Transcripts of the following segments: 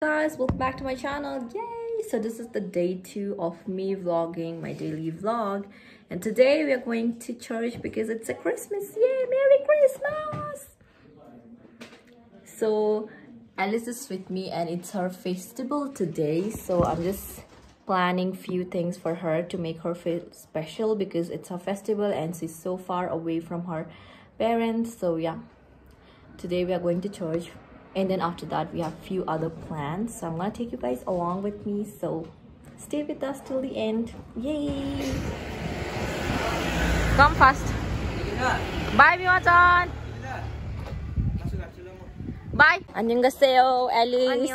Guys, welcome back to my channel. Yay! So this is the day 2 of me vlogging my daily vlog, and today we are going to church because it's a Christmas. Yay! Merry Christmas! So Alice is with me and it's her festival today, so I'm just planning few things for her to make her feel special because it's her festival and she's so far away from her parents. So yeah, today we are going to church. And then after that we have few other plans, so I'm gonna take you guys along with me, so stay with us till the end. Yay! Come fast. Bye Miwa-chan. Bye. 안녕하세요, Alice.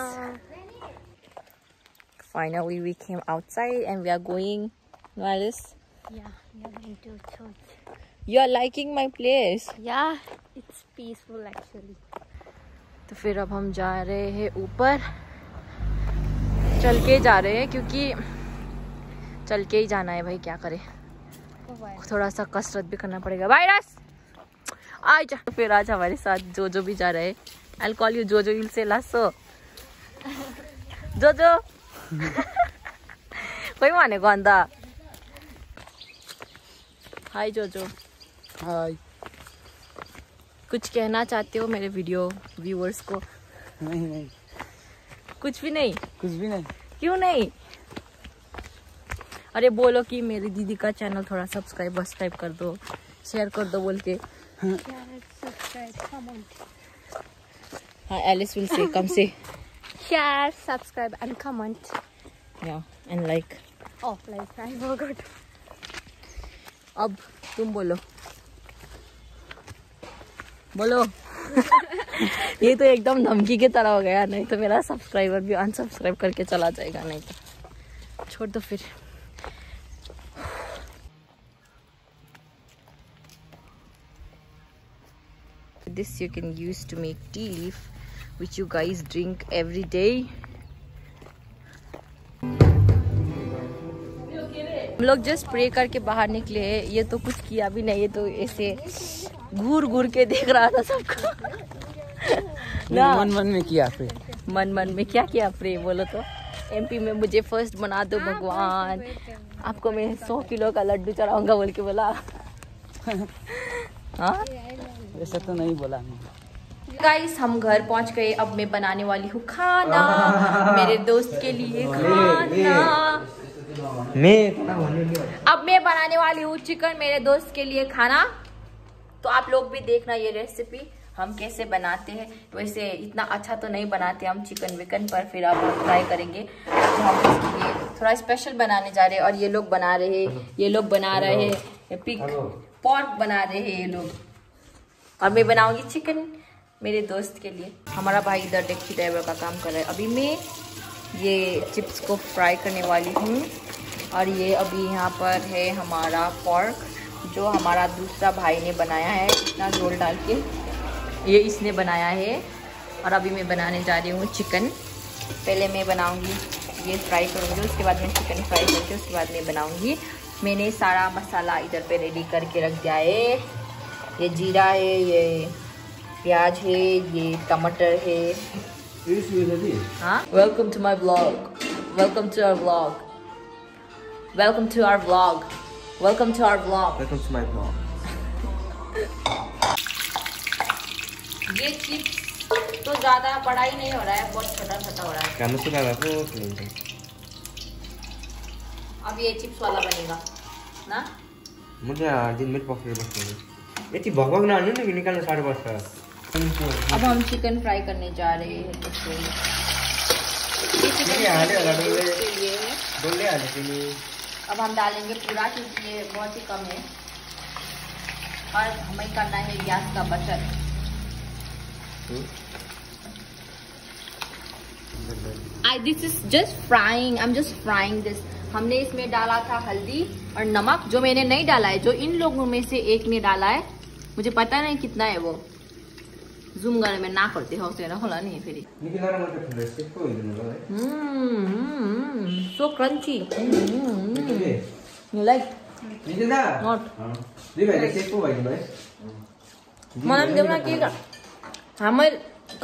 Finally we came outside and we are going. No, Alice? Yeah, we are going to church. You are liking my place? Yeah, it's peaceful actually. तो फिर अब हम जा रहे हैं ऊपर, चल के जा रहे हैं क्योंकि चल के ही जाना है भाई, क्या करें, थोड़ा सा कसरत भी करना पड़ेगा। वायरस आज तो फिर आज हमारे साथ जो भी जा रहे हैं। I'll call you Jojo, you'll say Lasso. Jojo कोही भनेको अन्त। हाय जोजो। हाय। कुछ कहना चाहते हो मेरे वीडियो व्यूअर्स को? नहीं, कुछ भी नहीं। कुछ भी नहीं। क्यों नहीं? अरे बोलो कि मेरी दीदी का चैनल थोड़ा सब्सक्राइब कर दो, शेयर कर दो बोल के। हाँ, एलिस विल से कम से Share, subscribe and comment. या and like. Oh, like I forgot. अब तुम बोलो ये तो एकदम धमकी की तरह हो गया, नहीं तो मेरा सब्सक्राइबर भी अनसब्सक्राइब करके चला जाएगा, नहीं तो छोड़ दो फिर। This you can use to make tea leaf which you guys drink every day. हम लोग जस्ट प्रे करके बाहर निकले हैं, ये तो कुछ किया भी नहीं, ये तो ऐसे घूर के देख रहा था सबको। मन में किया प्रे। मन में क्या किया प्रे बोलो तो? एमपी में मुझे फर्स्ट बना दो भगवान, आपको मैं 100 किलो का लड्डू चढ़ाऊंगा बोल के बोला। हाँ, ऐसा तो नहीं बोला। गाइस हम घर पहुंच गए, अब मैं बनाने वाली हूँ खाना मेरे दोस्त के लिए खाना। अब मैं बनाने वाली हूँ चिकन मेरे दोस्त के लिए खाना, तो आप लोग भी देखना ये रेसिपी हम कैसे बनाते हैं। वैसे इतना अच्छा तो नहीं बनाते हम चिकन विकन, पर फिर आप ट्राई करेंगे। तो हम इसके लिए थोड़ा स्पेशल बनाने जा रहे हैं, और ये लोग बना रहे हैं पिग पॉर्क बना रहे हैं ये लोग, और मैं बनाऊंगी चिकन मेरे दोस्त के लिए। हमारा भाई इधर डेक्ची ड्राइवर का काम कर रहा है। अभी मैं ये चिप्स को फ्राई करने वाली हूँ, और ये अभी यहाँ पर है हमारा पॉर्क जो हमारा दूसरा भाई ने बनाया है, इतना झोल डाल के ये इसने बनाया है। और अभी मैं बनाने जा रही हूँ चिकन। पहले मैं बनाऊंगी, ये फ्राई करूँगी, उसके बाद मैं चिकन फ्राई करके उसके बाद मैं बनाऊंगी। मैंने सारा मसाला इधर पे रेडी करके रख दिया है। ये जीरा है, ये प्याज है, ये टमाटर है। हाँ, welcome to my blog, welcome to our blog, welcome to our blog, welcome to our blog, welcome to my blog. ये चिप्स तो ज्यादा बड़ा ही नहीं हो रहा है, बहुत छोटा हो रहा है। अब ये चिप्स वाला बनेगा ना? मुझे दिन में पकड़ बस ये भगवान ना नहीं निकालना सारे बस। अब हम चिकन फ्राई करने जा रहे हैं, तो अब हम डालेंगे पूरा क्योंकि ये बहुत ही कम है, और हमें करना है गैस का बचत। This is just frying, I am just frying this. हमने इसमें डाला था हल्दी और नमक, जो मैंने नहीं डाला है, जो इन लोगों में से एक ने डाला है, मुझे पता नहीं कितना है वो। जूम गरेर में ना करते हो सेना होला नहीं फिर। सो क्रंची। You like? Not. मलाई पनि देऊ न के हामी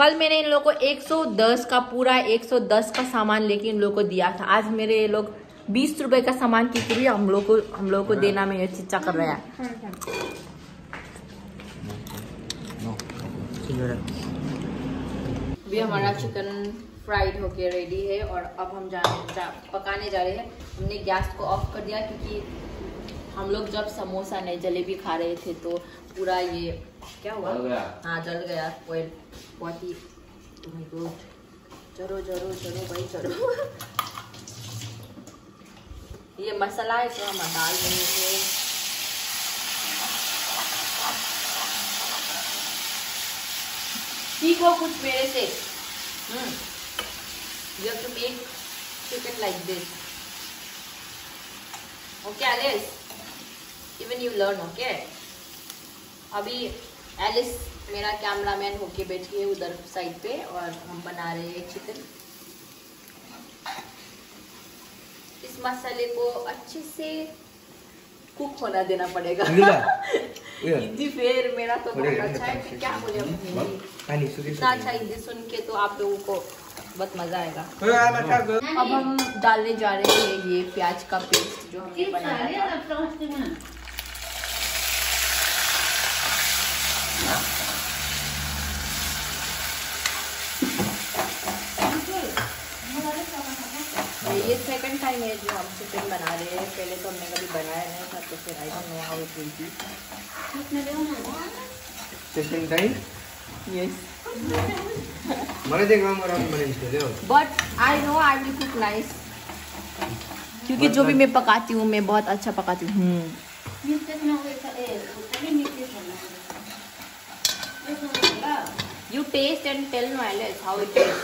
कल मैंने इन लोगों को 110 का पूरा 110 का सामान लेके इन लोगों को दिया था। आज मेरे ये लोग 20 रुपए का सामान की भी हम लोग को देना में ये चिच्चा कर रहा है। अभी हमारा चिकन फ्राइड होके रेडी है और अब हम पकाने जा रहे हैं। हमने गैस को ऑफ कर दिया क्योंकि हम लोग जब समोसा नहीं जलेबी खा रहे थे तो पूरा ये क्या हुआ, हाँ जल गया। बहुत ही चलो भाई चलो। ये मसाला है तो हम डाल देंगे। सीखो कुछ मेरे से। You have to make chicken like this. Okay, Alice? Even you learn, okay? अभी एलिस मेरा कैमरामैन होके बैठी है उधर साइड पे और हम बना रहे हैं चिकन। इस मसाले को अच्छे से कुक होना देना पड़ेगा। हिंदी फिर मेरा तो बहुत अच्छा है, फिर क्या बोले हिंदी, इतना अच्छा हिंदी सुन के तो आप लोगों को बहुत मजा आएगा। अब हम डालने जा रहे हैं ये प्याज का पेस्ट जो हमने बनाया था। ये सेकंड टाइम है जो हम चिकन बना रहे हैं। पहले तो हमने कभी बनाया नहीं था तो फिर I don't know how it will be. Second time? Yes. मैंने देखा मैंने इसको दे। But I know I will cook nice क्योंकि जो भी मैं पकाती हूँ मैं बहुत अच्छा पकाती हूँ। You taste and tell no Alice how it is.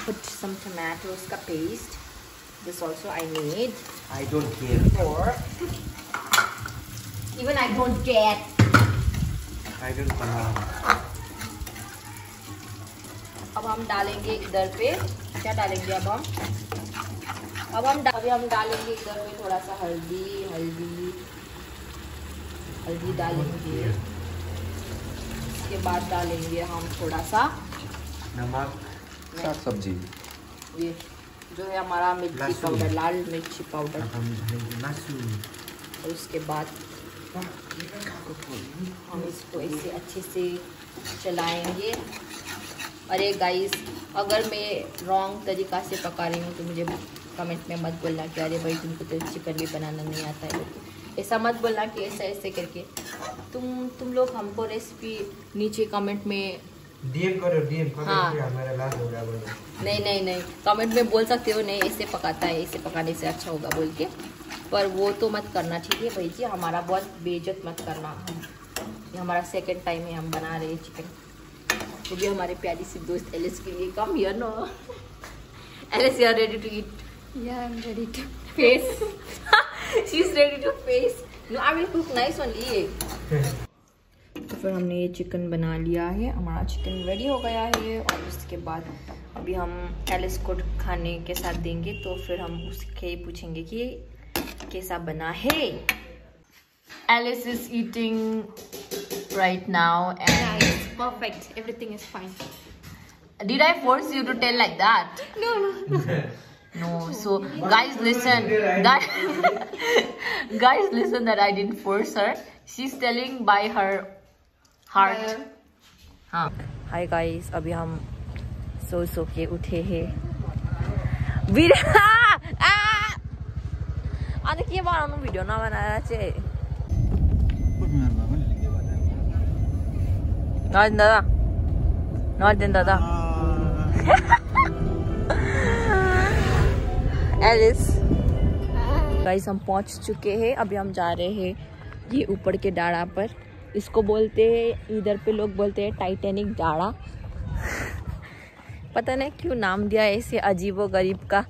Put some tomatoes ka paste. This also I need. I don't care. Or even I don't get. I don't know. अब हम डालेंगे इधर पे क्या डालेंगे अभी हम डालेंगे इधर पे थोड़ा सा हल्दी डालेंगे। इसके बाद डालेंगे हम थोड़ा सा नमक, साग सब्जी, ये जो है हमारा मिर्ची पाउडर, लाल मिर्ची पाउडर। और उसके बाद हम इसको ऐसे अच्छे से चलाएंगे। अरे गाइस, अगर मैं रॉन्ग तरीक़ा से पका रही हूँ तो मुझे कमेंट में मत बोलना कि अरे भाई तुमको तो चिकन भी बनाना नहीं आता है। ऐसा मत बोलना कि ऐसे करके तुम लोग हमको रेसिपी नीचे कमेंट में डीएम करो। हाँ। हमारा लास्ट हो गया बोलो। नहीं कमेंट में बोल सकते हो, नहीं ऐसे पकाता है, ऐसे पकाने से अच्छा होगा बोल के, पर वो तो मत करना, ठीक है भाई जी। हमारा बहुत बेइज्जत मत करना। ये हमारा सेकंड टाइम है हम बना रहे हैं चिकन। तो भी हमारे प्यारी सी दोस्त एलिस के लिए come here no. Alice, you are ready to eat? Yeah, I'm ready to. Face. She's ready to face. No, I will cook nice only. तो फिर हमने ये चिकन बना लिया है, हमारा चिकन रेडी हो गया है। और उसके बाद अभी हम एलिस को खाने के साथ देंगे तो फिर हम उसके पूछेंगे कि कैसा बना है। Alice is eating right now and Yeah, it's perfect. Everything is fine. did I force you to tell like that? No. No. So guys listen, guys listen that I didn't force her. She's telling by her heart. हाँ. Hi guys, अभी हम सो के उठे हैं। अन्त के बनाउनु video नबनाएर चाहिँ नदिनु दादा एलिस। गाइस हम पहुंच चुके हैं। अभी हम जा रहे हैं ये ऊपर के डाड़ा पर। इसको बोलते हैं, इधर पे लोग बोलते हैं टाइटैनिक डाड़ा। पता नहीं क्यों नाम दिया ऐसे अजीबो गरीब का।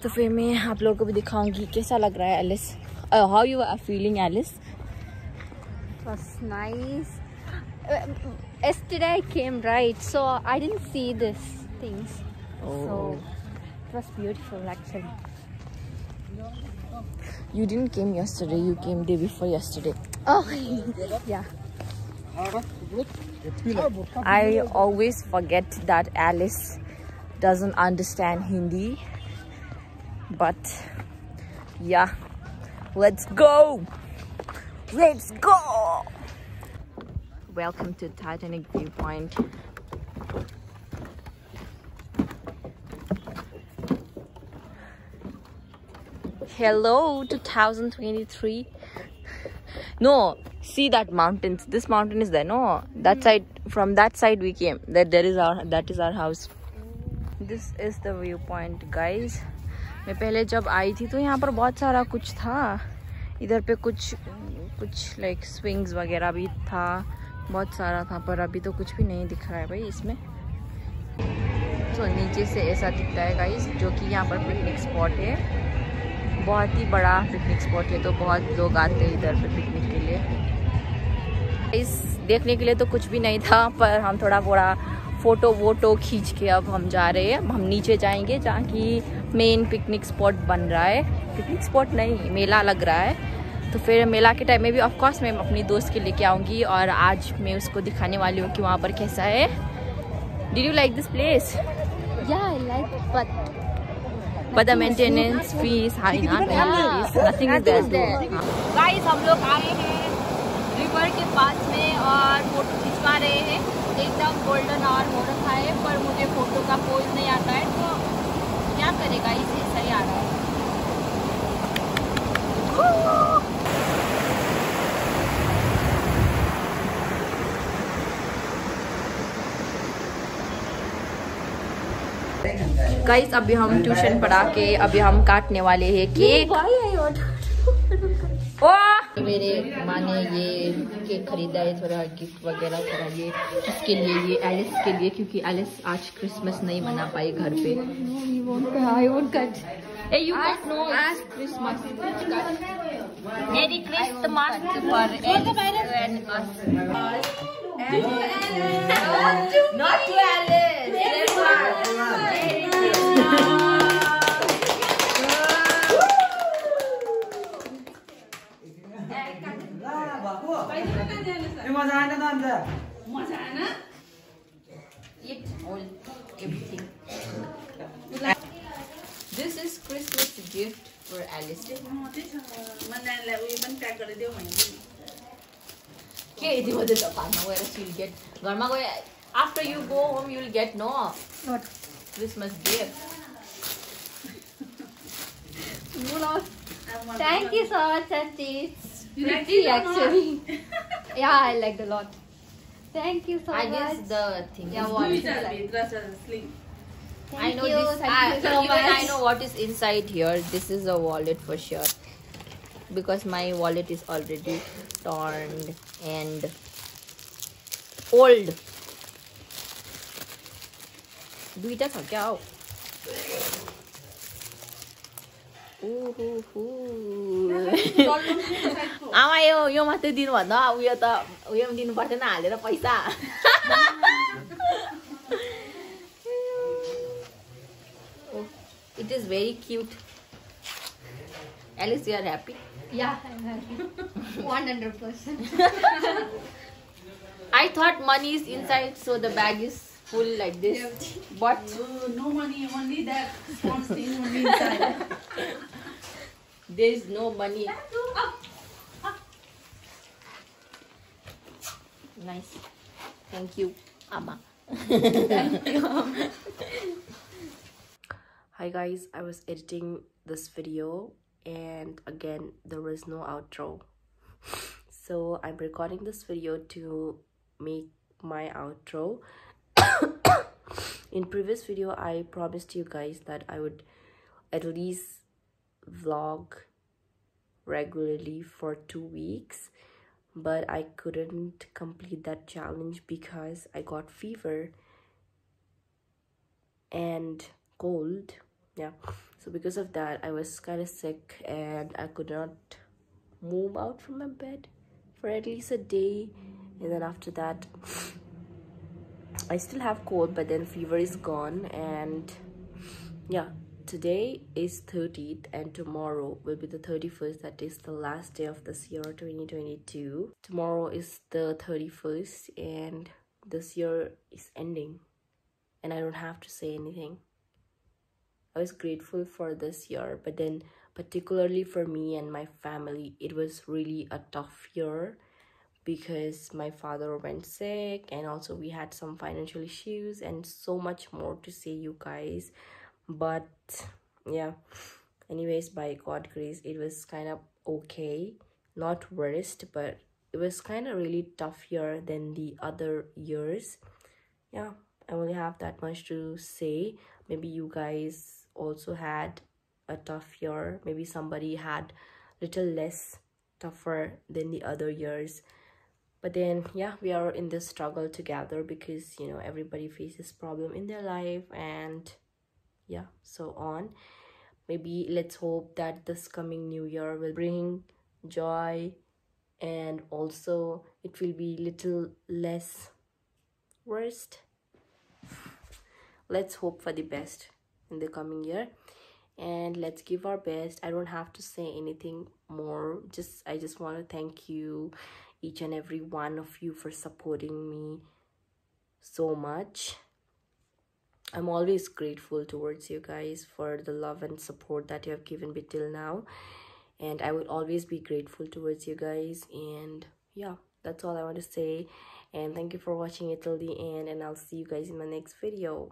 तो फिर मैं आप लोगों को भी दिखाऊंगी कैसा लग रहा है Alice. How you are feeling Alice? It was nice. Yesterday I came, right? So I didn't see these things. So it was beautiful actually. You didn't came yesterday. You came day before yesterday. Oh, yeah. I always forget that Alice doesn't understand Hindi. But yeah, let's go. Let's go. Welcome to Titanic Viewpoint. Hello 2023. No, see that mountains. This mountain is there. No, that side. From that side we came. That is our house. This is the viewpoint, guys. मैं पहले जब आई थी तो यहाँ पर बहुत सारा कुछ था. इधर पे कुछ लाइक स्विंग्स वगैरह भी था. बहुत सारा था पर अभी तो कुछ भी नहीं दिख रहा है भाई इसमें. तो नीचे से ऐसा दिखता है गाइस, जो कि यहाँ पर पिकनिक स्पॉट है. बहुत ही बड़ा पिकनिक स्पॉट है, तो बहुत लोग आते हैं इधर पे पिकनिक के लिए. इस देखने के लिए तो कुछ भी नहीं था, पर हम थोड़ा बड़ा फोटो खींच के अब हम जा रहे हैं. हम नीचे जाएंगे जहाँ की मेन पिकनिक स्पॉट बन रहा है. पिकनिक स्पॉट नहीं, मेला लग रहा है. तो फिर मेला के टाइम में भी ऑफ कोर्स मैं अपनी दोस्त के लेके आऊँगी, और आज मैं उसको दिखाने वाली हूँ कि वहाँ पर कैसा है. Did you like this place? Yeah, I like, But the maintenance fee is high, not nothing is there. Guys, हम लोग आए हैं रिवर के पास में और फोटो खिंचवा रहे हैं. एकदम गोल्डन आवर हो रखा है, पर मुझे फोटो का पोज नहीं आता है, तो क्या करेगा, इसे सही आ रहा है. गाइस, अभी हम ट्यूशन पढ़ा के अभी हम काटने वाले हैं केक. मेरे माँ ने ये केक खरीदा है, थोड़ा गिफ्ट वगैरह करा. ये इसके लिए, ये एलिस के लिए, क्योंकि एलिस आज क्रिसमस नहीं मना पाई घर पे. I won't cut. Hey, you guys know it's Christmas. Merry Christmas for Alice and us. Not to Alice. Eat all everything. This is Christmas gift for Alice. She'll get. After you go home, you'll get what? Christmas gift. Thank you so much, Auntie. It's pretty actually. Yeah, I liked a lot. Thank you so much. I guess the thing. Yeah, is what? I know this. Thank you so even much. I know what is inside here. This is a wallet for sure, because my wallet is already torn and old. दुईटा था क्या? आमा यो मात्रै दिनु भन्दा उयो त उयो पनि दिनु पर्दैन हालेर पैसा. It is very cute. Alice, you are happy? Yeah, I'm happy. 100%. I thought money is inside, so the bag is full like this. But no money, only that small thing only inside. there is no money. Nice. Thank you, Amma. Thank you. Hi guys, I was editing this video and again there was no outro. So I'm recording this video to make my outro. In previous video I promised you guys that I would at least vlog regularly for 2 weeks, but I couldn't complete that challenge because I got fever and cold. Yeah, so because of that I was kind of sick and I could not move out from my bed for at least a day, and then after that I still have cold, but then fever is gone, and yeah, Today is 30th and tomorrow will be the 31st. That is the last day of this year 2022. Tomorrow is the 31st and this year is ending and I don't have to say anything. I was grateful for this year, but then particularly for me and my family, it was really a tough year because my father went sick and also we had some financial issues and so much more to say, you guys. But yeah, anyways, by God grace, it was kind of okay, not worst, but it was kind of really tough year than the other years. Yeah, I only have that much to say. Maybe you guys also had a tough year, maybe somebody had little less tougher than the other years, but then yeah, we are in this struggle together because you know everybody faces problem in their life and yeah, so on. Maybe let's hope that this coming new year will bring joy and also it will be little less worst. Let's hope for the best in the coming year and let's give our best. I don't have to say anything more, I just want to thank you, each and every one of you, for supporting me so much. I'm always grateful towards you guys for the love and support that you have given me till now, and I will always be grateful towards you guys. And yeah, that's all I want to say, and thank you for watching it till the end, and I'll see you guys in my next video.